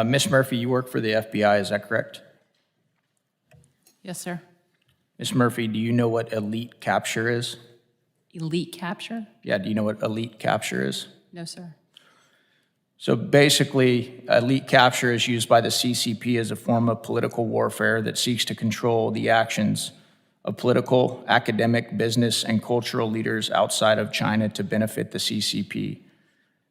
Ms. Murphy, you work for the FBI, is that correct? Yes, sir. Ms. Murphy, do you know what elite capture is? Elite capture? Yeah, do you know what elite capture is? No, sir. So basically, elite capture is used by the CCP as a form of political warfare that seeks to control the actions of political, academic, business, and cultural leaders outside of China to benefit the CCP.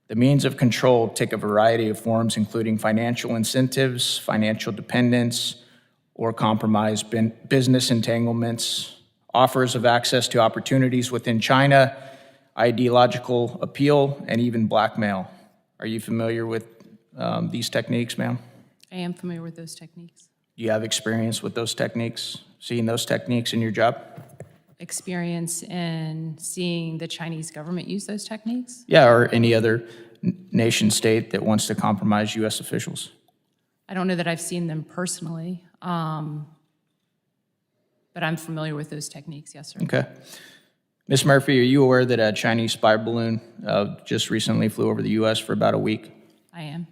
The means of control take a variety of forms, including financial incentives, financial dependence, or compromise, business entanglements, offers of access to opportunities within China, ideological appeal, and even blackmail. Are you familiar with these techniques, ma'am? I am familiar with those techniques. Do you have experience with those techniques, seeing those techniques in your job? Experience in seeing the Chinese government use those techniques? Yeah, or any other nation state that wants to compromise U.S. officials. I don't know that I've seen them personally, but I'm familiar with those techniques, yes, sir. Okay. Ms. Murphy, are you aware that a Chinese spy balloon just recently flew over the U.S. for about a week? I am.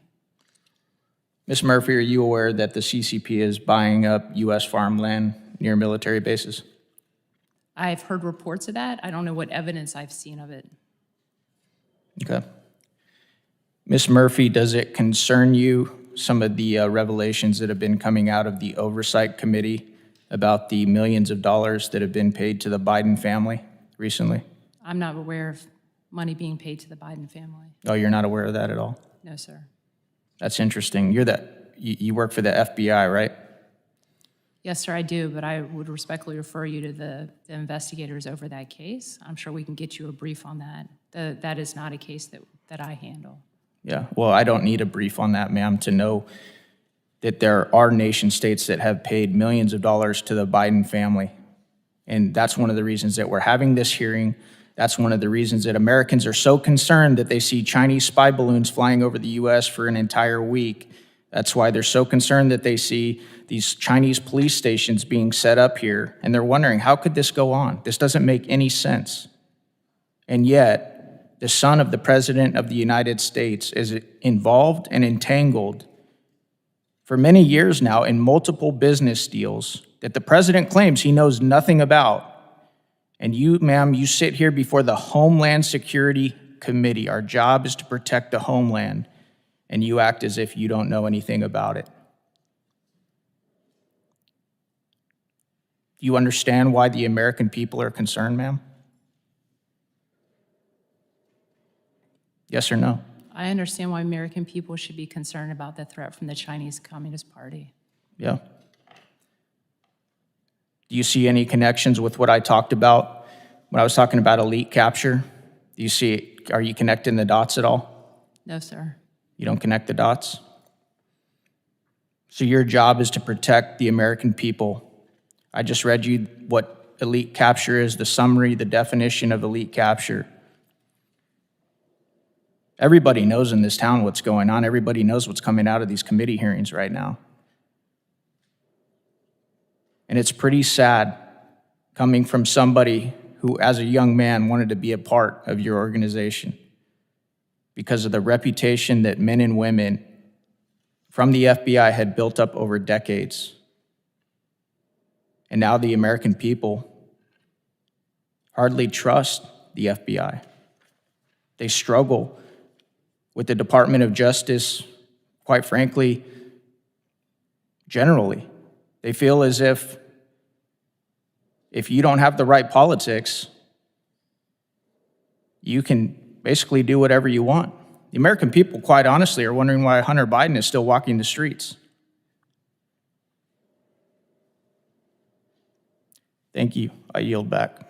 Ms. Murphy, are you aware that the CCP is buying up U.S. farmland near military bases? I've heard reports of that. I don't know what evidence I've seen of it. Okay. Ms. Murphy, does it concern you some of the revelations that have been coming out of the Oversight Committee about the millions of dollars that have been paid to the Biden family recently? I'm not aware of money being paid to the Biden family. Oh, you're not aware of that at all? No, sir. That's interesting. You work for the FBI, right? Yes, sir, I do, but I would respectfully refer you to the investigators over that case. I'm sure we can get you a brief on that. That is not a case that I handle. Yeah, well, I don't need a brief on that, ma'am, to know that there are nation states that have paid millions of dollars to the Biden family. And that's one of the reasons that we're having this hearing. That's one of the reasons that Americans are so concerned that they see Chinese spy balloons flying over the U.S. for an entire week. That's why they're so concerned that they see these Chinese police stations being set up here. And they're wondering, how could this go on? This doesn't make any sense. And yet, the son of the President of the United States is involved and entangled for many years now in multiple business deals that the president claims he knows nothing about. And you, ma'am, you sit here before the Homeland Security Committee. Our job is to protect the homeland, and you act as if you don't know anything about it. Do you understand why the American people are concerned, ma'am? Yes or no? I understand why American people should be concerned about the threat from the Chinese Communist Party. Yeah. Do you see any connections with what I talked about when I was talking about elite capture? Do you see, are you connecting the dots at all? No, sir. You don't connect the dots? So your job is to protect the American people. I just read you what elite capture is, the summary, the definition of elite capture. Everybody knows in this town what's going on. Everybody knows what's coming out of these committee hearings right now. And it's pretty sad coming from somebody who, as a young man, wanted to be a part of your organization because of the reputation that men and women from the FBI had built up over decades. And now the American people hardly trust the FBI. They struggle with the Department of Justice, quite frankly, generally. They feel as if you don't have the right politics, you can basically do whatever you want. The American people, quite honestly, are wondering why Hunter Biden is still walking the streets. Thank you. I yield back.